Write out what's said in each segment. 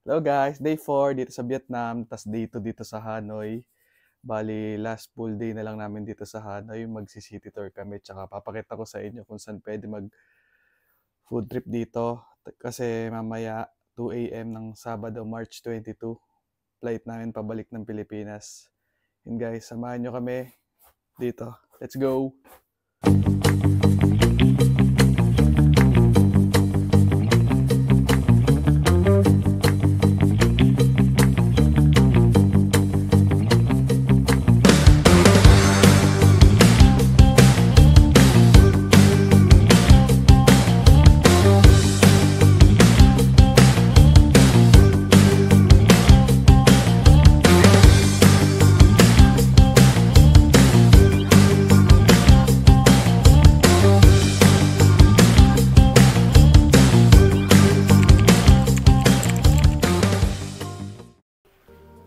Hello guys, day 4 dito sa Vietnam, tas day 2 dito sa Hanoi. Bali, last full day na lang namin dito sa Hanoi. Magsi-city tour kami, tsaka papakita ko sa inyo kung saan pwede mag food trip dito. Kasi mamaya 2 a.m. ng Sabado, March 22, flight namin pabalik ng Pilipinas. Yun guys, samahan nyo kami dito. Let's go!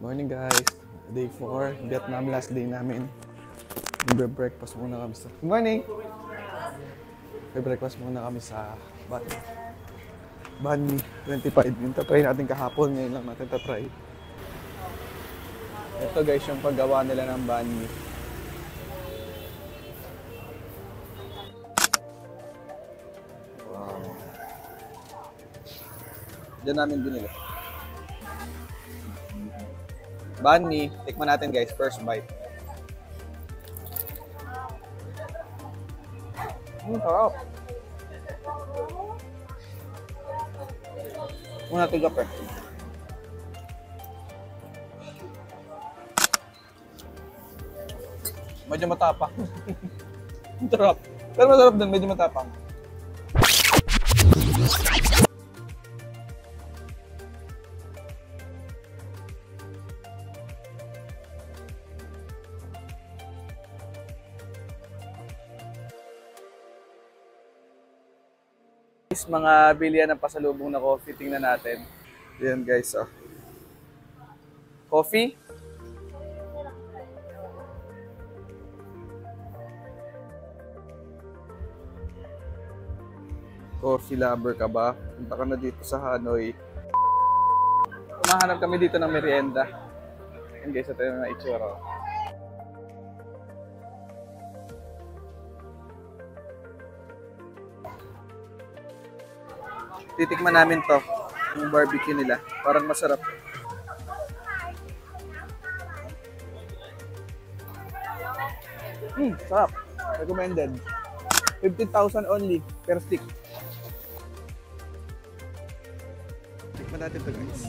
Morning guys, day 4, Vietnam, last day namin. Breakfast muna kami sa... Good morning! Breakfast muna kami sa Banh Mi 25. Yung tatry natin kahapon, ngayon lang natin tatry. Ito guys yung paggawa nila ng Banh Mi. Wow. Diyan namin binili. Banh Mi, tikman natin guys, first bite. Sarap. Una ito gape. Medyo matapang. Sarap. Pero masarap din, medyo matapang. Mga bilihan ng pasalubong na coffee, tingnan natin. Ayan guys, oh. Coffee. Coffee lover ka ba? Punta ka na dito sa Hanoi. Kumahanap kami dito ng merienda. Ayan guys, ito yung itsura. Titikman namin to, yung barbecue nila. Parang masarap. Sarap. Recommended. 15,000 only per stick. Tikman natin to guys.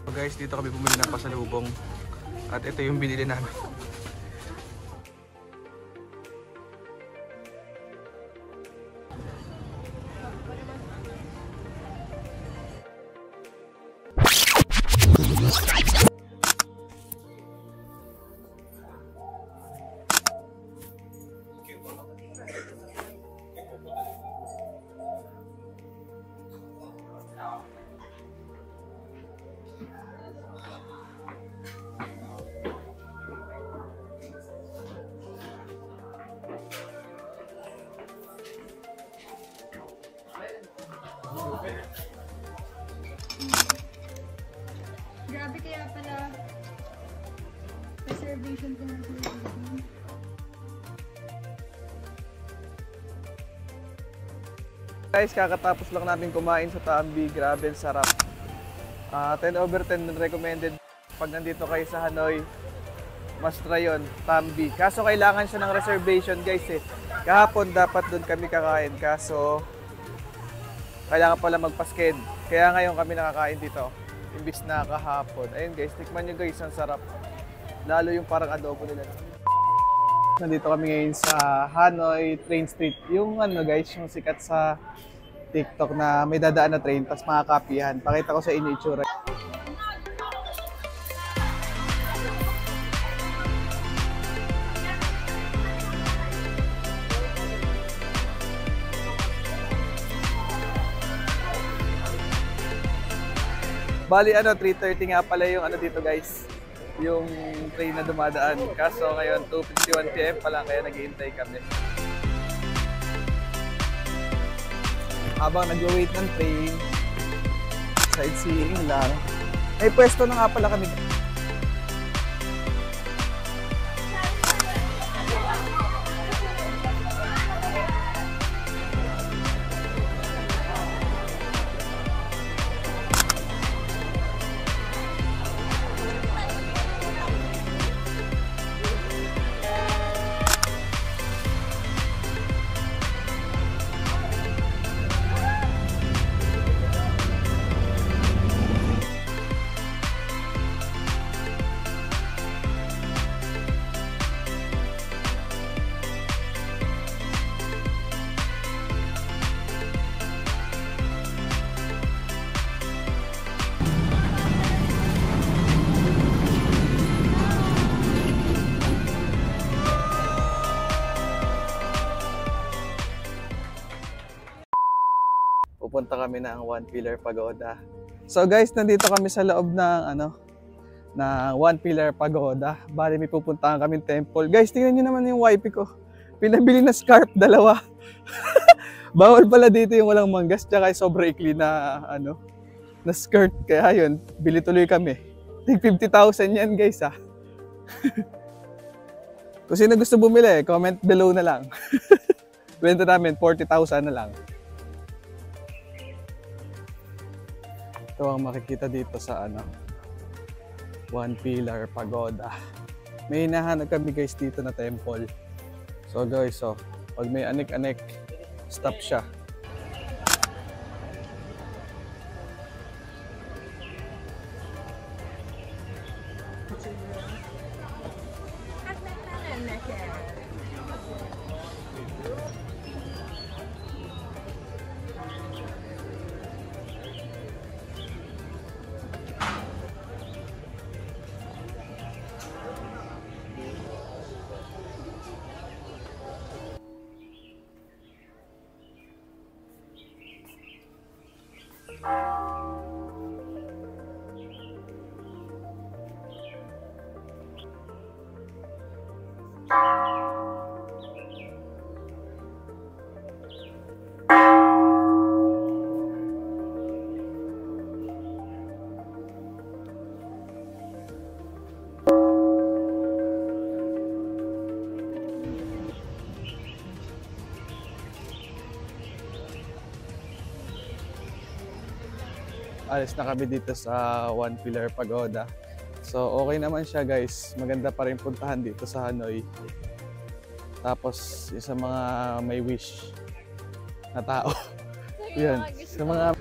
So guys, dito kami bumili ng pasalubong at ito yung binili namin. Grabe kaya pala reservation ko ng reservation. Guys, kakatapos lang namin kumain sa Tambi. Grabe, sarap. 10/10 recommended. Pag nandito kayo sa Hanoi, must try yun, Tambi. Kaso kailangan siya ng reservation guys eh. Kahapon dapat doon kami kakain, kaso kailangan pala magpa-sked. Kaya ngayon kami nakakain dito, imbis na kahapon. Ayun guys, tikman nyo guys, ang sarap. Lalo yung parang adobo nila. Nandito kami ngayon sa Hanoi Train Street. Yung ano guys, yung sikat sa TikTok na may dadaan na train, tapos makakapihan. Pakita ko sa inyo itsura. Bali 3:30 nga pala yung dito guys, yung train na dumadaan. Kaso ngayon 2:51 PM pa lang, kaya naghihintay kami. Habang nag-wait ng train, sightseeing lang. May pwesto na nga pala kami. Pupunta kami ng One Pillar Pagoda. So guys, nandito kami sa loob ng na One Pillar Pagoda. Bali may pupuntahan kaming temple. Guys, tingnan niyo naman yung wifi ko. Pinabili na scarf, 2. Bawal pala dito yung walang manggas, tsaka sobrang ikli na na skirt. Kaya yun, bili tuloy kami. Tig 50,000 yan guys ha. Kung sino gusto bumili, comment below na lang. Benta namin 40,000 na lang. Ito ang makikita dito sa One Pillar Pagoda. May hinahanap kami guys dito na temple. So guys, pag may anik-anik, stop siya. Alis na kami dito sa One Pillar Pagoda. So okay naman siya guys, maganda pa rin puntahan dito sa Hanoi. Tapos sa mga may wish na tao. Yan, sa mga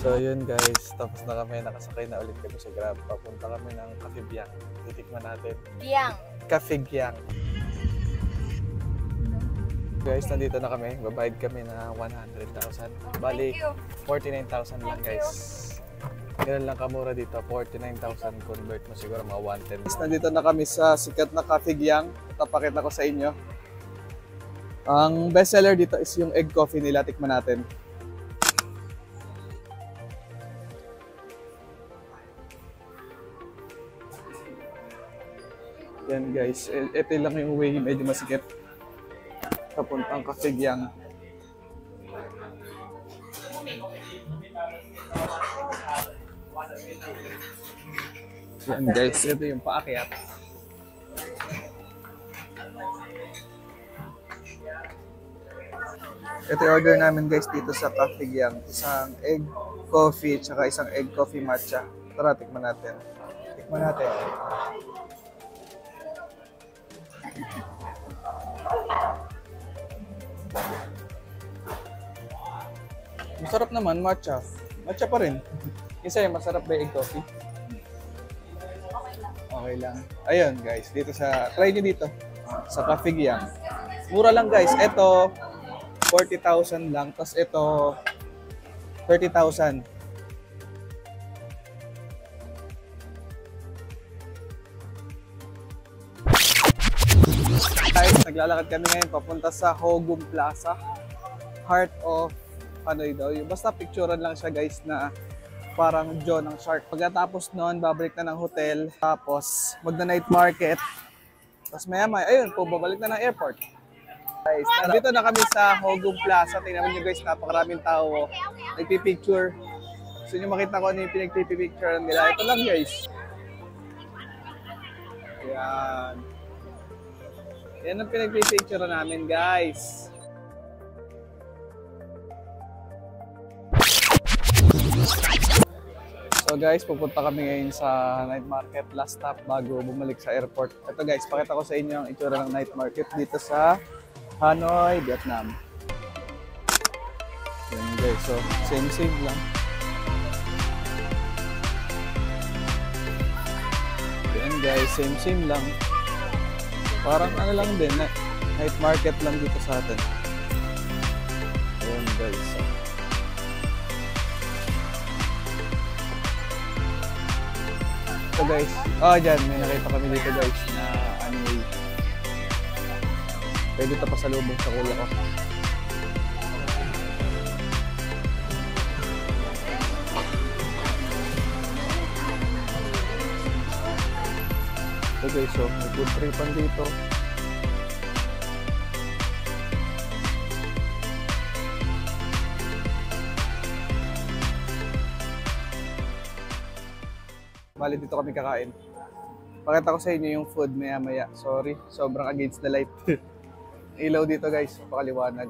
So yun guys, tapos na kami, nakasakay na ulit kami sa Grab. Papunta kami ng Cafe Biang. Titikman natin. Biang. Cafe Biang. Guys, nandito na kami. Babayad kami na 100,000. Bali, 49,000 lang guys. Ganun lang kamura dito. 49,000 convert mo siguro mga 110. Nandito na kami sa sikat na Cafe Biang. Tapakita ko sa inyo. Ang bestseller dito is yung egg coffee nila. Tikman natin. Yan guys, ito lang yung way medyo masikip. Papuntang Cafeguiang. Yan guys, ito yung paakyat. Ito yung order namin guys dito sa Cafeguiang. Isang egg coffee, tsaka isang egg coffee matcha. Tara, tikman natin. Tikman natin. Masarap naman, matcha. Matcha pa rin. Isa yung masarap ba yung egg coffee? Okay lang. Ayun guys, dito sa, try nyo dito. Sa Cafeguiang. Mura lang guys. Ito, 40,000 lang. Tapos ito, 30,000. Guys, naglalakad kami ngayon papunta sa Hogum Plaza. Heart of Hanoi daw. Basta picturean lang siya guys na parang jaw ng shark. Pagkatapos noon, babalik na ng hotel. Tapos, magna-night market. Tapos maya-maya, ayun po, babalik na ng airport. Guys, nandito na kami sa Hogum Plaza. Tingnan niyo guys, napakaraming tao. Nagpipicture. Gusto niyo makita ko ano yung pinagpipicture nila. Ito lang guys. Ayan. Yan ang pinagpipicture namin guys. So guys, pupunta kami ngayon sa night market, last stop bago bumalik sa airport. Ito guys, pakita ko sa inyo ang itsura ng night market dito sa Hanoi, Vietnam. Yan guys, so same lang. Yan guys, same lang. Parang ano lang din, night market lang dito sa atin. Ayan guys. So guys, dyan, may nakita kami dito guys na anyway. Pwede ito pasalubong sa kuya ko. So guys, so may food tripan dito. Bali dito kami kakain. Pakita ko sa inyo yung food maya-maya. Sorry, sobrang against the light. Ilaw dito guys, pakaliwanag.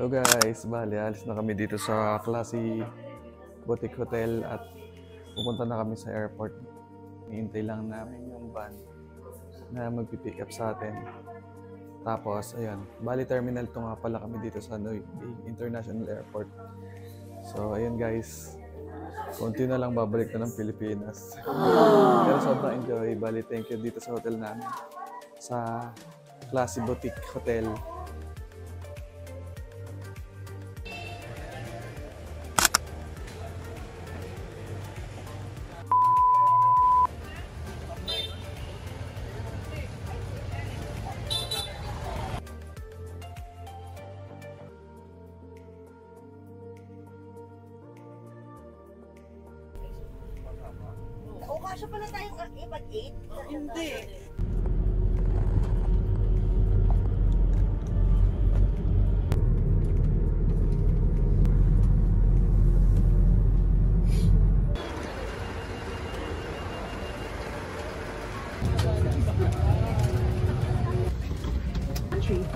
So guys, bali alis na kami dito sa Classy Boutique Hotel at pupunta na kami sa airport. Hihintay lang namin yung van na magpipick up sa atin. Tapos, ayun, bali terminal 2 nga pala kami dito sa Hanoi International Airport. So, ayun guys, konti na lang babalik na ng Pilipinas. Pero sobrang enjoy. Bali, thank you dito sa hotel namin. Sa Classy Boutique Hotel. O, kasya pala tayong ipag-8? Hindi.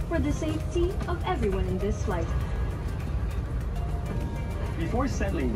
For the safety of everyone in this flight. Before settling